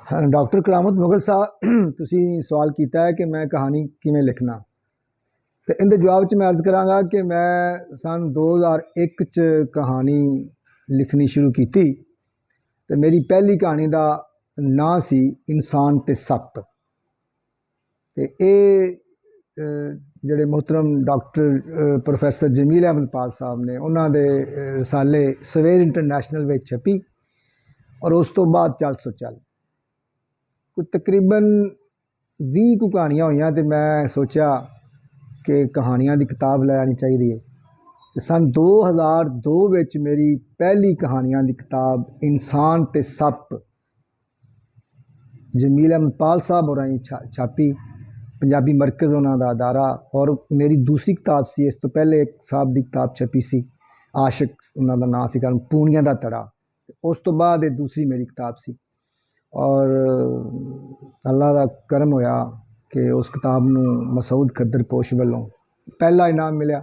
हाँ, डॉक्टर करामत मुगल साहब ਤੁਸੀਂ ਸਵਾਲ ਕੀਤਾ ਹੈ ਕਿ ਮੈਂ ਕਹਾਣੀ ਕਿਵੇਂ ਲਿਖਣਾ ਤੇ ਇਹਦੇ ਜਵਾਬ 'ਚ ਮੈਂ ਅਰਜ਼ ਕਰਾਂਗਾ ਕਿ ਮੈਂ ਸਨ 2001 ਚ ਕਹਾਣੀ ਲਿਖਣੀ ਸ਼ੁਰੂ ਕੀਤੀ ਤੇ ਮੇਰੀ ਪਹਿਲੀ ਕਹਾਣੀ ਦਾ ਨਾਂ ਸੀ ਇਨਸਾਨ ਤੇ ਸੱਪ। ਤੇ ਇਹ ਜਿਹੜੇ ਮੁਹਤਰਮ ਡਾਕਟਰ ਪ੍ਰੋਫੈਸਰ ਜਮੀਲ ਅਹਿਮਦ ਪਾਲ ਸਾਹਿਬ ਨੇ ਉਹਨਾਂ ਦੇ ਰਸਾਲੇ ਸਵੇਰ ਇੰਟਰਨੈਸ਼ਨਲ ਵਿੱਚ ਛਪੀ ਔਰ ਉਸ ਤੋਂ ਬਾਅਦ ਚੱਲ ਸੋ ਚੱਲ ਕੋਈ ਤਕਰੀਬਨ 20 ਕੁ ਕਹਾਣੀਆਂ ਹੋਈਆਂ ਤੇ ਮੈਂ ਸੋਚਿਆ ਕਿ ਕਹਾਣੀਆਂ ਦੀ ਕਿਤਾਬ ਲੈ ਆਉਣੀ ਚਾਹੀਦੀ ਹੈ। ਤੇ ਸਨ 2002 ਵਿੱਚ ਮੇਰੀ ਪਹਿਲੀ ਕਹਾਣੀਆਂ ਦੀ ਕਿਤਾਬ ਇਨਸਾਨ ਤੇ ਸੱਪ ਜਮੀਲ ਅਹਿਮਦ ਪਾਲ ਸਾਹਿਬ ਹੋਰਾਂ ਨੇ ਛਾਪੀ। ਪੰਜਾਬੀ ਮਰਕਜ਼ ਉਹਨਾਂ ਦਾ ਅਦਾਰਾ। ਔਰ ਮੇਰੀ ਦੂਸਰੀ ਕਿਤਾਬ ਸੀ ਇਸ ਤੋਂ ਪਹਿਲੇ ਇੱਕ ਸਾਹਿਬ ਦੀ ਕਿਤਾਬ ਛਪੀ ਸੀ ਆਸ਼ਿਕ ਉਹਨਾਂ ਦਾ ਨਾਂ ਸੀ ਕਾਰਨ ਪੂਣੀਆਂ ਦਾ ਤੜਾ। ਉਸ ਤੋਂ ਬਾਅਦ ਇਹ ਦੂਸਰੀ ਮੇਰੀ ਕਿਤਾਬ ਸੀ ਔਰ ਅੱਲਾ ਦਾ ਕਰਮ ਹੋਇਆ ਕਿ ਉਸ ਕਿਤਾਬ ਨੂੰ ਮਸਊਦ ਖੱਦਰ ਪੋਸ਼ ਵੱਲੋਂ ਪਹਿਲਾ ਇਨਾਮ ਮਿਲਿਆ।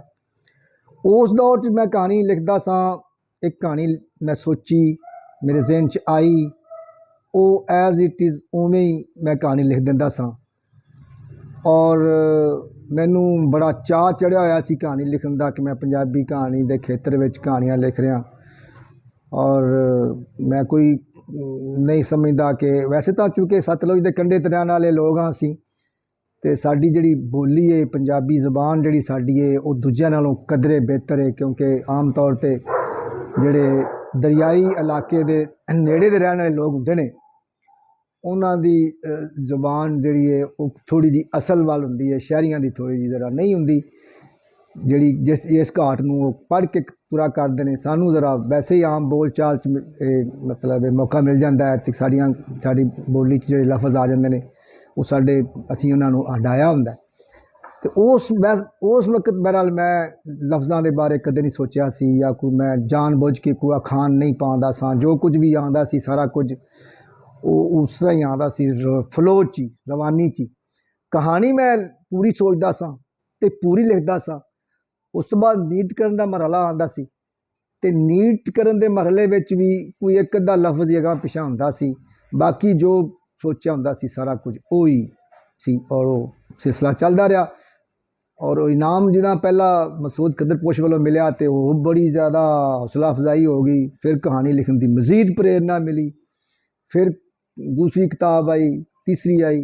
ਉਸ ਦੌਰ 'ਚ ਮੈਂ ਕਹਾਣੀ ਲਿਖਦਾ ਸਾਂ। ਇੱਕ ਕਹਾਣੀ ਮੈਂ ਸੋਚੀ ਮੇਰੇ ਜ਼ਿਹਨ 'ਚ ਆਈ ਉਹ ਐਜ਼ ਇਟ ਇਜ਼ ਉਵੇਂ ਹੀ ਮੈਂ ਕਹਾਣੀ ਲਿਖ ਦਿੰਦਾ ਸਾਂ ਔਰ ਮੈਨੂੰ ਬੜਾ ਚਾਅ ਚੜ੍ਹਿਆ ਹੋਇਆ ਸੀ ਕਹਾਣੀ ਲਿਖਣ ਦਾ ਕਿ ਮੈਂ ਪੰਜਾਬੀ ਕਹਾਣੀ ਦੇ ਖੇਤਰ ਵਿੱਚ ਕਹਾਣੀਆਂ ਲਿਖ ਰਿਹਾ। ਔਰ ਮੈਂ ਕੋਈ ਨਹੀਂ ਸਮਝਦਾ ਕਿ ਵੈਸੇ ਤਾਂ ਚੂँਕਿ ਸਤਲੁਜ ਦੇ ਕੰਢੇ 'ਤੇ ਰਹਿਣ ਵਾਲੇ ਲੋਕ ਹਾਂ ਅਸੀਂ ਅਤੇ ਸਾਡੀ ਜਿਹੜੀ ਬੋਲੀ ਹੈ ਪੰਜਾਬੀ ਜ਼ੁਬਾਨ ਜਿਹੜੀ ਸਾਡੀ ਹੈ ਉਹ ਦੂਜਿਆਂ ਨਾਲੋਂ ਕਦਰੇ ਬਿਹਤਰ ਹੈ ਕਿਉਂਕਿ ਆਮ ਤੌਰ 'ਤੇ ਜਿਹੜੇ ਦਰਿਆਈ ਇਲਾਕੇ ਦੇ ਨੇੜੇ ਦੇ ਰਹਿਣ ਵਾਲੇ ਲੋਕ ਹੁੰਦੇ ਨੇ ਉਹਨਾਂ ਦੀ ਜ਼ੁਬਾਨ ਜਿਹੜੀ ਹੈ ਉਹ ਥੋੜ੍ਹੀ ਜਿਹੀ ਅਸਲ ਵੱਲ ਹੁੰਦੀ ਹੈ। ਸ਼ਹਿਰੀਆਂ ਦੀ ਥੋੜ੍ਹੀ ਜਿਹੀ ਜ਼ਰਾ ਨਹੀਂ ਹੁੰਦੀ ਜਿਹੜੀ ਇਸ ਘਾਟ ਨੂੰ ਉਹ ਪੜ੍ਹ ਕੇ ਪੂਰਾ ਕਰਦੇ ਨੇ। ਸਾਨੂੰ ਜ਼ਰਾ ਵੈਸੇ ਹੀ ਆਮ ਬੋਲ ਚਾਲ 'ਚ ਮਤਲਬ ਮੌਕਾ ਮਿਲ ਜਾਂਦਾ ਹੈ ਅਤੇ ਸਾਡੀ ਬੋਲੀ 'ਚ ਜਿਹੜੇ ਲਫ਼ਜ਼ ਆ ਜਾਂਦੇ ਨੇ ਉਹ ਅਸੀਂ ਉਹਨਾਂ ਨੂੰ ਹੰਢਾਇਆ ਹੁੰਦਾ ਅਤੇ ਉਸ ਵਕਤ ਬਹਰਹਾਲ ਮੈਂ ਲਫ਼ਜ਼ਾਂ ਦੇ ਬਾਰੇ ਕਦੇ ਨਹੀਂ ਸੋਚਿਆ ਸੀ ਜਾਂ ਕੋਈ ਮੈਂ ਜਾਣ ਬੁੱਝ ਕੇ ਕੋਈ ਅਖਾਣ ਨਹੀਂ ਪਾਉਂਦਾ ਸਾਂ। ਜੋ ਕੁਝ ਵੀ ਆਉਂਦਾ ਸੀ ਸਾਰਾ ਕੁਝ ਉਹ ਉਸ ਤਰ੍ਹਾਂ ਹੀ ਆਉਂਦਾ ਸੀ ਫਲੋ 'ਚ ਹੀ ਰਵਾਨੀ 'ਚ ਹੀ। ਕਹਾਣੀ ਮੈਂ ਪੂਰੀ ਸੋਚਦਾ ਸਾਂ ਅਤੇ ਪੂਰੀ ਲਿਖਦਾ ਸਾਂ। ਉਸ ਤੋਂ ਬਾਅਦ ਨੀਟ ਕਰਨ ਦਾ ਮਰਹਲਾ ਆਉਂਦਾ ਸੀ ਅਤੇ ਨੀਟ ਕਰਨ ਦੇ ਮਰਹਲੇ ਵਿੱਚ ਵੀ ਕੋਈ ਇੱਕ ਅੱਧਾ ਲਫ਼ਜ਼ ਹੀ ਅਗਾਂਹ ਪਿਛਾਂਹ ਹੁੰਦਾ ਸੀ। ਬਾਕੀ ਜੋ ਸੋਚਿਆ ਹੁੰਦਾ ਸੀ ਸਾਰਾ ਕੁਝ ਉਹੀ ਸੀ ਔਰ ਉਹ ਸਿਲਸਿਲਾ ਚੱਲਦਾ ਰਿਹਾ। ਔਰ ਉਹ ਇਨਾਮ ਜਿਹਦਾ ਪਹਿਲਾ ਮਸਊਦ ਖੱਦਰ ਪੋਸ਼ ਵੱਲੋਂ ਮਿਲਿਆ ਅਤੇ ਉਹ ਬੜੀ ਜ਼ਿਆਦਾ ਹੌਸਲਾ ਅਫਜ਼ਾਈ ਹੋ ਗਈ। ਫਿਰ ਕਹਾਣੀ ਲਿਖਣ ਦੀ ਮਜ਼ੀਦ ਪ੍ਰੇਰਨਾ ਮਿਲੀ। ਫਿਰ ਦੂਸਰੀ ਕਿਤਾਬ ਆਈ, ਤੀਸਰੀ ਆਈ।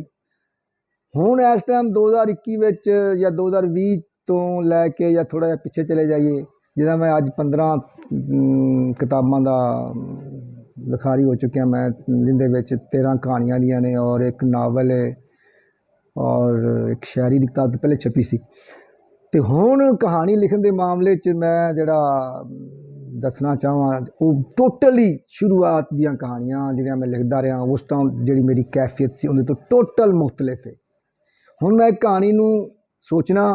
ਹੁਣ ਇਸ ਟਾਈਮ 2021 ਵਿੱਚ ਜਾਂ 2020 ਤੋਂ ਲੈ ਕੇ ਜਾਂ ਥੋੜ੍ਹਾ ਜਿਹਾ ਪਿੱਛੇ ਚਲੇ ਜਾਈਏ ਜਿਹਦਾ ਮੈਂ ਅੱਜ 15 ਕਿਤਾਬਾਂ ਦਾ ਲਿਖਾਰੀ ਹੋ ਚੁੱਕਿਆ ਮੈਂ ਜਿਹਦੇ ਵਿੱਚ 13 ਕਹਾਣੀਆਂ ਦੀਆਂ ਨੇ ਔਰ ਇੱਕ ਨਾਵਲ ਹੈ ਔਰ ਇੱਕ ਸ਼ਾਇਰੀ ਦੀ ਕਿਤਾਬ ਪਹਿਲੇ ਛਪੀ ਸੀ। ਅਤੇ ਹੁਣ ਕਹਾਣੀ ਲਿਖਣ ਦੇ ਮਾਮਲੇ 'ਚ ਮੈਂ ਜਿਹੜਾ ਦੱਸਣਾ ਚਾਹਾਂ ਉਹ ਟੋਟਲੀ ਸ਼ੁਰੂਆਤ ਦੀਆਂ ਕਹਾਣੀਆਂ ਜਿਹੜੀਆਂ ਮੈਂ ਲਿਖਦਾ ਰਿਹਾ ਉਸ ਤੋਂ ਜਿਹੜੀ ਮੇਰੀ ਕੈਫੀਅਤ ਸੀ ਉਹਦੇ ਤੋਂ ਟੋਟਲ ਮੁਖਤਲਿਫ ਹੈ। ਹੁਣ ਮੈਂ ਕਹਾਣੀ ਨੂੰ ਸੋਚਣਾ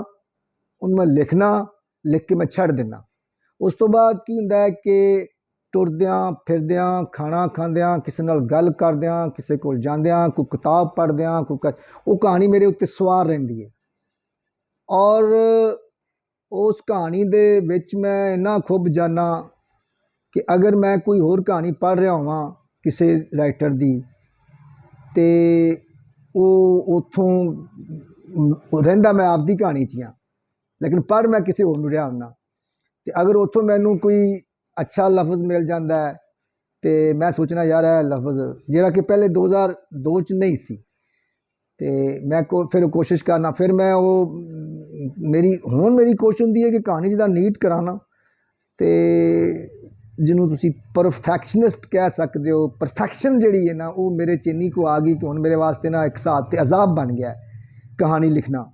ਉਹਨੂੰ ਮੈਂ ਲਿਖ ਕੇ ਮੈਂ ਛੱਡ ਦਿੰਦਾ। ਉਸ ਤੋਂ ਬਾਅਦ ਕੀ ਹੁੰਦਾ ਹੈ ਕਿ ਟੁਰਦਿਆਂ ਫਿਰਦਿਆਂ ਖਾਣਾ ਖਾਂਦਿਆਂ ਕਿਸੇ ਨਾਲ ਗੱਲ ਕਰਦਿਆਂ ਕਿਸੇ ਕੋਲ ਜਾਂਦਿਆਂ ਕੋਈ ਕਿਤਾਬ ਪੜ੍ਹਦਿਆਂ ਉਹ ਕਹਾਣੀ ਮੇਰੇ ਉੱਤੇ ਸਵਾਰ ਰਹਿੰਦੀ ਹੈ ਔਰ ਉਸ ਕਹਾਣੀ ਦੇ ਵਿੱਚ ਮੈਂ ਇੰਨਾ ਖੁੱਭ ਜਾਂਦਾ ਕਿ ਅਗਰ ਮੈਂ ਕੋਈ ਹੋਰ ਕਹਾਣੀ ਪੜ੍ਹ ਰਿਹਾ ਹੋਵਾਂ ਕਿਸੇ ਰਾਈਟਰ ਦੀ ਅਤੇ ਉਹ ਉੱਥੋਂ ਰਹਿੰਦਾ ਮੈਂ ਆਪਦੀ ਕਹਾਣੀ 'ਚ ਹਾਂ ਲੇਕਿਨ ਪੜ੍ਹ ਮੈਂ ਕਿਸੇ ਹੋਰ ਨੂੰ ਰਿਹਾ ਹੁੰਦਾ ਅਤੇ ਅਗਰ ਉੱਥੋਂ ਮੈਨੂੰ ਕੋਈ ਅੱਛਾ ਲਫ਼ਜ਼ ਮਿਲ ਜਾਂਦਾ ਹੈ ਅਤੇ ਮੈਂ ਸੋਚਣਾ ਯਾਰ ਇਹ ਲਫ਼ਜ਼ ਜਿਹੜਾ ਕਿ ਪਹਿਲੇ 2002 'ਚ ਨਹੀਂ ਸੀ ਅਤੇ ਮੈਂ ਫਿਰ ਕੋਸ਼ਿਸ਼ ਕਰਨਾ ਫਿਰ ਮੈਂ ਉਹ ਮੇਰੀ ਕੋਸ਼ਿਸ਼ ਹੁੰਦੀ ਹੈ ਕਿ ਕਹਾਣੀ ਜਿਹਦਾ ਨੀਟ ਕਰਾਉਣਾ ਅਤੇ ਜਿਹਨੂੰ ਤੁਸੀਂ ਪਰਫੈਕਸ਼ਨਿਸਟ ਕਹਿ ਸਕਦੇ ਹੋ। ਪਰਫੈਕਸ਼ਨ ਜਿਹੜੀ ਹੈ ਨਾ ਉਹ ਮੇਰੇ 'ਚ ਇੰਨੀ ਕੁ ਆ ਗਈ ਕਿ ਹੁਣ ਮੇਰੇ ਵਾਸਤੇ ਨਾ ਇੱਕ ਹਿਸਾਬ 'ਤੇ ਅਜ਼ਾਬ ਬਣ ਗਿਆ ਕਹਾਣੀ ਲਿਖਣਾ।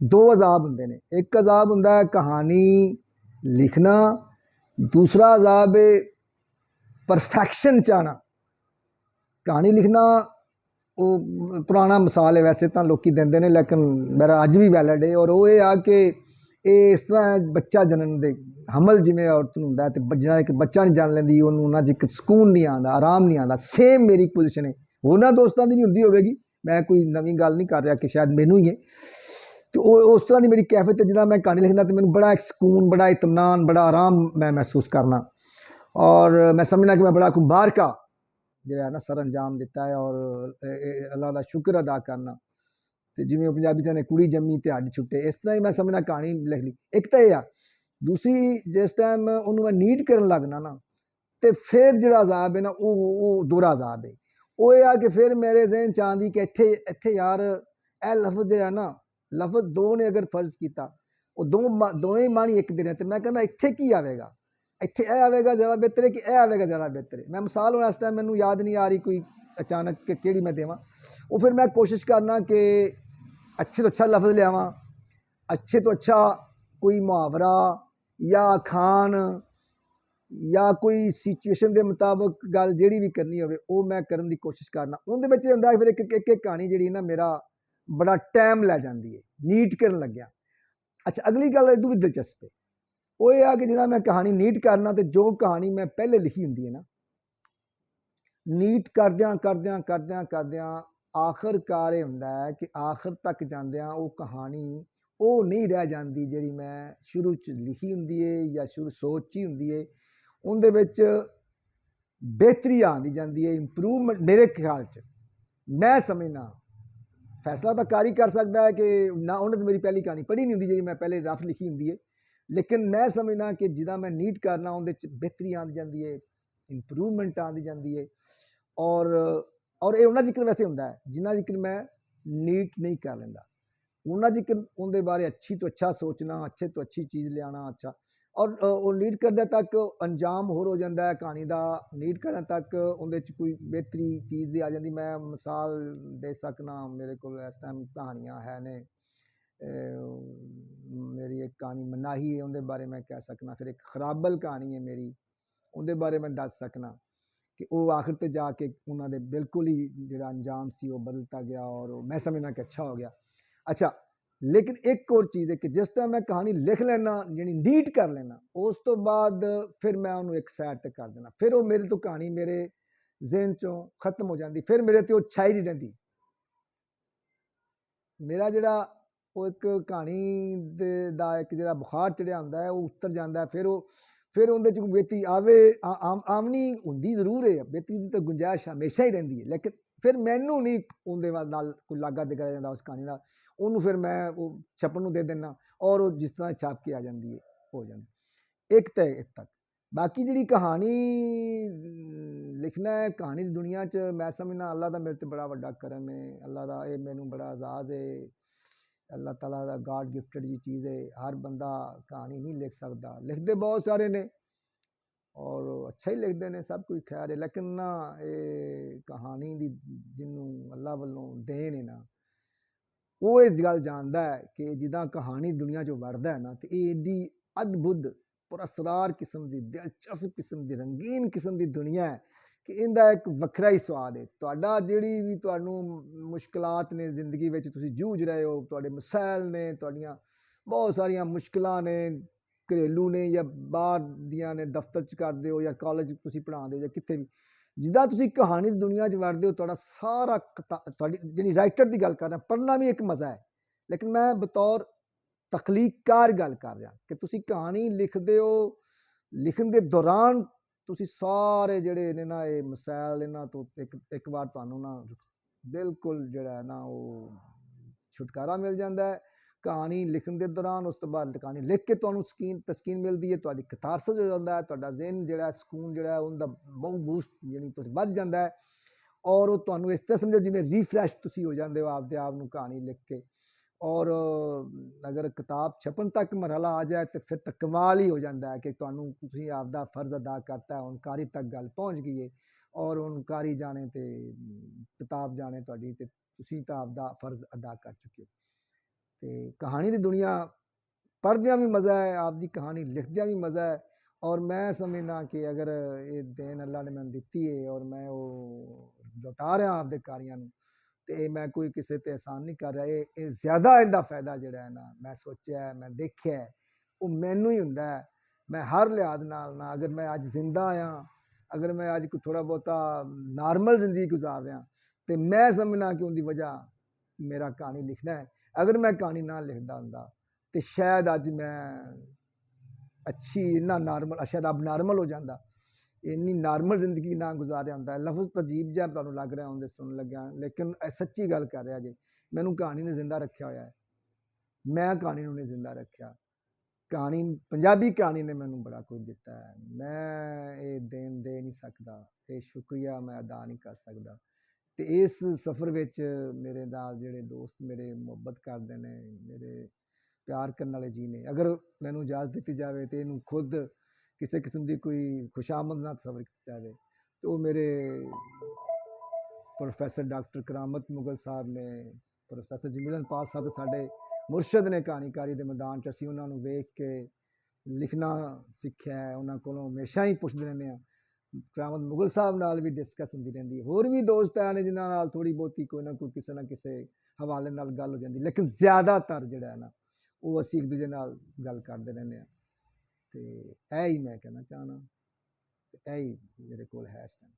ਦੋ ਅਜ਼ਾਬ ਹੁੰਦੇ ਨੇ। ਇੱਕ ਅਜ਼ਾਬ ਹੁੰਦਾ ਹੈ ਕਹਾਣੀ ਲਿਖਣਾ, ਦੂਸਰਾ ਅਜ਼ਾਬ ਹੈ ਪਰਫੈਕਸ਼ਨ ਚਾਹਣਾ। ਕਹਾਣੀ ਲਿਖਣਾ ਉਹ ਪੁਰਾਣਾ ਮਿਸਾਲ ਹੈ ਵੈਸੇ ਤਾਂ ਲੋਕੀ ਦਿੰਦੇ ਨੇ ਲੇਕਿਨ ਮੇਰਾ ਅੱਜ ਵੀ ਵੈਲਿਡ ਹੈ ਔਰ ਉਹ ਇਹ ਆ ਕਿ ਇਹ ਇਸ ਤਰ੍ਹਾਂ ਬੱਚਾ ਜਨਮ ਦੇ ਹਮਲ ਜਿਵੇਂ ਔਰਤ ਨੂੰ ਹੁੰਦਾ ਅਤੇ ਜਿਹੜਾ ਇੱਕ ਬੱਚਾ ਨਹੀਂ ਜਨ ਲੈਂਦੀ ਉਹਨੂੰ ਉਹਨਾਂ 'ਚ ਇੱਕ ਸਕੂਨ ਨਹੀਂ ਆਉਂਦਾ, ਆਰਾਮ ਨਹੀਂ ਆਉਂਦਾ। ਸੇਮ ਮੇਰੀ ਪੋਜੀਸ਼ਨ ਹੈ। ਹੋਰਨਾਂ ਦੋਸਤਾਂ ਦੀ ਨਹੀਂ ਹੁੰਦੀ ਹੋਵੇਗੀ, ਮੈਂ ਕੋਈ ਨਵੀਂ ਗੱਲ ਨਹੀਂ ਕਰ ਰਿਹਾ ਕਿ ਸ਼ਾਇਦ ਮੈਨੂੰ ਹੀ ਹੈ ਅਤੇ ਉਹ ਉਸ ਤਰ੍ਹਾਂ ਦੀ ਮੇਰੀ ਕੈਫੀਅਤ ਜਿੱਦਾਂ ਮੈਂ ਕਹਾਣੀ ਲਿਖਦਾ ਅਤੇ ਮੈਨੂੰ ਬੜਾ ਇੱਕ ਸਕੂਨ, ਬੜਾ ਇਤਮਾਨਾਨ, ਬੜਾ ਆਰਾਮ ਮੈਂ ਮਹਿਸੂਸ ਕਰਨਾ ਔਰ ਮੈਂ ਸਮਝਣਾ ਕਿ ਮੈਂ ਬੜਾ ਮੁਬਾਰਕਾ ਜਿਹੜਾ ਨਾ ਸਰ ਅੰਜਾਮ ਦਿੱਤਾ ਹੈ, ਔਰ ਅੱਲਾ ਦਾ ਸ਼ੁਕਰ ਅਦਾ ਕਰਨਾ। ਤੇ ਜਿਵੇਂ ਪੰਜਾਬੀ ਚ ਨੇ ਕੁੜੀ ਜੰਮੀ ਤੇ ਹੱਡ ਛੁੱਟੇ, ਇਸ ਤਰ੍ਹਾਂ ਹੀ ਮੈਂ ਸਮਝਣਾ ਕਹਾਣੀ ਲਿਖ ਲਈ। ਇੱਕ ਤਾਂ ਇਹ ਆ, ਦੂਸਰੀ ਜਿਸ ਟਾਈਮ ਉਹਨੂੰ ਮੈਂ ਨੀਟ ਕਰਨ ਲੱਗਣਾ ਨਾ, ਤੇ ਫਿਰ ਜਿਹੜਾ ਅਜ਼ਾਬ ਹੈ ਨਾ ਉਹ ਦੋਹਰਾ ਅਜ਼ਾਬ ਹੈ। ਉਹ ਇਹ ਆ ਕਿ ਫਿਰ ਮੇਰੇ ਜ਼ਿਹਨ ਚ ਆਉਂਦੀ ਕਿ ਇੱਥੇ ਇੱਥੇ ਯਾਰ ਇਹ ਲਫ਼ਜ਼ ਜਿਹੜਾ ਨਾ, ਲਫ਼ਜ਼ ਦੋ ਨੇ ਅਗਰ ਫਰਜ਼ ਕੀਤਾ, ਉਹ ਦੋਵੇਂ ਮਾਣੀ ਇੱਕ ਦੇ ਨੇ, ਤੇ ਮੈਂ ਕਹਿੰਦਾ ਇੱਥੇ ਕੀ ਆਵੇਗਾ, ਇੱਥੇ ਇਹ ਆਵੇਗਾ ਜ਼ਿਆਦਾ ਬਿਹਤਰ ਹੈ ਕਿ ਇਹ ਆਵੇਗਾ ਜ਼ਿਆਦਾ ਬਿਹਤਰ ਹੈ। ਮੈਂ ਮਿਸਾਲ ਹੁਣ ਇਸ ਟਾਈਮ ਮੈਨੂੰ ਯਾਦ ਨਹੀਂ ਆ ਰਹੀ ਕੋਈ ਅਚਾਨਕ ਕਿ ਕਿਹੜੀ ਮੈਂ ਦੇਵਾਂ। ਉਹ ਫਿਰ ਮੈਂ ਕੋਸ਼ਿਸ਼ ਕਰਨਾ ਕਿ अच्छे तो अच्छा लफ्ज़ लियावा, अच्छे तो अच्छा कोई मुहावरा या अखान या कोई सिचुएशन के मुताबिक गल जिहड़ी भी करनी होवे वो मैं करन दी कोशिश करना। उहदे विच हुंदा फिर एक कहानी जिहड़ी ना मेरा बड़ा टाइम लै जांदी है नीट करन लग्या। अच्छा, अगली गल इदू भी दिलचस्प है, वो ये आ कि जिदा मैं कहानी नीट करना तो जो कहानी मैं पहले लिखी हुंदी है ना, नीट करदियां करदियां करदियां करदियां आखिरकार ये हुंदा है कि आखिर तक जांदियां वो कहानी वो नहीं रह जाती जिहड़ी मैं शुरू च लिखी हुंदी है या शुरू सोची हुंदी है। उहदे विच बेहतरी आंदी जांदी है, इंप्रूवमेंट मेरे ख्याल च। मैं समझना फैसला तो कारी कर सकता है कि ना उन्हें तो मेरी पहली कहानी पढ़ी नहीं हुंदी जी मैं पहले रफ लिखी हुंदी है, लेकिन मैं समझना कि जिदा मैं नीट करना उहदे च बेहतरी आंदी जांदी है, इंप्रूवमेंट आंदी जांदी है। और ये उन्ना जिक्र वैसे होंदा है जिन्ना जिक्र मैं नीट नहीं कर लेंदा, उन्ना जिक्र उनके बारे अच्छी तो अच्छा सोचना, अच्छे तो अच्छी चीज़ लियाना। अच्छा, और नीट करने तक अंजाम होर हो जाता है कहानी का, नीट करने तक उहदे च कोई बेहतरी चीज़ दी आ जाती। मैं मिसाल दे सकना, मेरे को इस टाइम कहानियाँ है ने, मेरी एक कहानी मनाही है उनके बारे मैं कह सकना, फिर एक खराबल कहानी है मेरी उनके बारे मैं दस सकना कि वो आखिर ते जाके उन्होंने बिल्कुल ही जो अंजाम सी वो बदलता गया और मैं समझना कि अच्छा हो गया। अच्छा, लेकिन एक और चीज़ है कि जिस तरह मैं कहानी लिख लेना यानी नीट कर लेना, उस तो बाद फिर मैं उन्होंने एक साइड तक कर देना, फिर वो मेरे तो कहानी मेरे जहन चों खत्म हो जाती, फिर मेरे तो छाई नहीं रही। मेरा जड़ा वो एक कहानी दा एक जड़ा बुखार चढ़िया होंदा है वो उतर जाता है, फिर उहदे च बेहतरी आवे आमनी होंदी जरूर है, बेहतरी की तो गुंजाइश हमेशा ही रहिंदी है, लेकिन फिर मैनू नहीं उहदे नाल कोई लागा दिखा जाता उस कहानी नाल, उहनूं फिर मैं वो छपन नूं दे देना और वो जिस तरह छप के आ जाती है हो जाती। एक तो एक तक बाकी जी कहानी लिखना है, कहानी की दुनिया च मैं समझना अल्लाह का मेरे ते बड़ा वड्डा करम है, अल्लाह का ये मैनू बड़ा आज़ाद है, अल्लाह ताला का गॉड गिफ्टेड जी चीज़ है। हर बंदा कहानी नहीं लिख सकता, लिखते बहुत सारे ने और अच्छा ही लिखते हैं, सब कुछ खैर है, लेकिन ना ये कहानी की जिन्हों अल्लाह वालों देन है ना, वो इस गल जानता है कि जिदा कहानी दुनिया चो वड़दा है ना, तो ये एडी अद्भुत पुरअसरार किस्म की दिलचस्प किस्म की रंगीन किस्म की दुनिया है कि इनका एक वखरा ही स्वाद है। तुहाडा जिहड़ी भी तुहानूं मुश्किलात ने जिंदगी में तुसीं जूझ रहे हो, तुहाडे मसैल ने, तुहाडियां बहुत सारियां मुश्किलां ने, घरेलू ने या बाहर दियां ने, दफ्तर च करदे हो या कॉलेज तुसीं पढ़ांदे हो या किते भी, जिदा तुसीं कहानी की दुनिया च वड़दे हो, तुहाडा सारा तुहाडी जिहड़ी राइटर की गल कर रहा, पढ़ना भी एक मज़ा है, लेकिन मैं बतौर तखलीकार गल कर रहा कि तुसीं कहानी लिखदे हो, लिखण दे दौरान तुसीं सारे जिहड़े ने ना ये मसैल इन्हां तो एक बार तुहानूं ना बिल्कुल जिहड़ा है ना वो छुटकारा मिल जाता है कहानी लिखण दे दौरान। उस तो बाद कहानी लिख के तुहानूं तस्कीन मिलती है, तुहाडी कतारसिस हो जाता है, तुहाडा ज़हन जिहड़ा सुकून जिहड़ा है उनका बहुत बूस्ट यानी तुसीं वध जाता है और वो तुहानूं इस तरह समझो जिवें रीफ्रैश तुसीं हो जाते हो आपदे आप नूं कहानी लिख के। और अगर किताब छपन तक मरहला आ जाए तो फिर तो कमाल ही हो जाता है कि तुहानूं तुसीं आपदा फर्ज अदा करता है, हुण कारी तक गल पहुँच गई है और हुण कारी जाने ते किताब जाने तुहाडी ते तुसीं तां आपदा फर्ज अदा कर चुके हो। तो कहानी की दुनिया पढ़दियां भी मज़ा है, आपकी कहानी लिखदियां भी मज़ा है। और मैं समझना कि अगर ये देन अल्लाह ने मैनूं दित्ती है और मैं वो लौटा रहा आपदे कारियां नूं, तो मैं कोई किसी ते एहसान नहीं कर रहा, ये ज़्यादा इनका फायदा जिहड़ा है ना मैं सोचा है, मैं देखिया है, वो मैनू ही हुंदा है। मैं हर लिहाज नाल ना अगर मैं अज जिंदा हाँ, अगर मैं अज कोई थोड़ा बहुता नॉर्मल जिंदगी गुजार रहा तो मैं समझना कि उनकी वजह मेरा कहानी लिखना है। अगर मैं कहानी ना लिखता होंदा तो शायद अज मैं अच्छी इन्ना नॉर्मल शायद अब नॉर्मल हो जाता, ਇੰਨੀ ਨਾਰਮਲ ਜ਼ਿੰਦਗੀ ਨਾ ਗੁਜ਼ਾਰਿਆ ਹੁੰਦਾ। ਲਫ਼ਜ਼ ਤਾਂ ਅਜੀਬ ਜਿਹਾ ਤੁਹਾਨੂੰ ਲੱਗ ਰਿਹਾ ਹੁੰਦੇ ਸੁਣਨ ਲੱਗਿਆ, ਲੇਕਿਨ ਇਹ ਸੱਚੀ ਗੱਲ ਕਰ ਰਿਹਾ ਜੀ। ਮੈਨੂੰ ਕਹਾਣੀ ਨੇ ਜ਼ਿੰਦਾ ਰੱਖਿਆ ਹੋਇਆ ਹੈ, ਮੈਂ ਕਹਾਣੀ ਨੂੰ ਨਹੀਂ ਜ਼ਿੰਦਾ ਰੱਖਿਆ। ਕਹਾਣੀ, ਪੰਜਾਬੀ ਕਹਾਣੀ ਨੇ ਮੈਨੂੰ ਬੜਾ ਕੁਝ ਦਿੱਤਾ ਹੈ। ਮੈਂ ਇਹ ਦੇਣ ਦੇ ਨਹੀਂ ਸਕਦਾ, ਇਹ ਸ਼ੁਕਰੀਆ ਮੈਂ ਅਦਾ ਨਹੀਂ ਕਰ ਸਕਦਾ। ਤੇ ਇਸ ਸਫ਼ਰ ਵਿੱਚ ਮੇਰੇ ਨਾਲ ਜਿਹੜੇ ਦੋਸਤ ਮੇਰੇ ਮੁਹੱਬਤ ਕਰਦੇ ਨੇ, ਮੇਰੇ ਪਿਆਰ ਕਰਨ ਵਾਲੇ ਜੀ ਨੇ, ਅਗਰ ਮੈਨੂੰ ਇਜਾਜ਼ਤ ਦਿੱਤੀ ਜਾਵੇ ਤੇ ਇਹਨੂੰ ਖੁਦ ਕਿਸੇ ਕਿਸਮ ਦੀ ਕੋਈ ਖੁਸ਼ਾਮਦ ਨਾਲ ਸਫ਼ਰ ਕੀਤਾ ਜਾਵੇ, ਤੇ ਉਹ ਮੇਰੇ ਪ੍ਰੋਫੈਸਰ ਡਾਕਟਰ ਕਰਾਮਤ ਮੁਗਲ ਸਾਹਿਬ ਨੇ, ਪ੍ਰੋਫੈਸਰ ਜਮੀਲਨ ਪਾਲ ਸਾਹਿਬ ਸਾਡੇ ਮੁਰਸ਼ਦ ਨੇ ਕਹਾਣੀਕਾਰੀ ਦੇ ਮੈਦਾਨ 'ਚ। ਅਸੀਂ ਉਹਨਾਂ ਨੂੰ ਵੇਖ ਕੇ ਲਿਖਣਾ ਸਿੱਖਿਆ ਹੈ, ਉਹਨਾਂ ਕੋਲੋਂ ਹਮੇਸ਼ਾ ਹੀ ਪੁੱਛਦੇ ਰਹਿੰਦੇ ਹਾਂ। ਕਰਾਮਤ ਮੁਗਲ ਸਾਹਿਬ ਨਾਲ ਵੀ ਡਿਸਕਸ ਹੁੰਦੀ ਰਹਿੰਦੀ ਹੈ, ਹੋਰ ਵੀ ਦੋਸਤ ਨੇ ਜਿਨ੍ਹਾਂ ਨਾਲ ਥੋੜ੍ਹੀ ਬਹੁਤੀ ਕੋਈ ਨਾ ਕੋਈ ਕਿਸੇ ਨਾ ਕਿਸੇ ਹਵਾਲੇ ਨਾਲ ਗੱਲ ਹੋ ਜਾਂਦੀ, ਲੇਕਿਨ ਜ਼ਿਆਦਾਤਰ ਜਿਹੜਾ ਹੈ ਨਾ ਉਹ ਅਸੀਂ ਇੱਕ ਦੂਜੇ ਨਾਲ ਗੱਲ ਕਰਦੇ ਰਹਿੰਦੇ ਹਾਂ। ਤੇ ਇਹ ਹੀ ਮੈਂ ਕਹਿਣਾ ਚਾਹਣਾ, ਇਹ ਹੀ ਮੇਰੇ ਕੋਲ ਹੈ ਇਸ ਟਾਈਮ।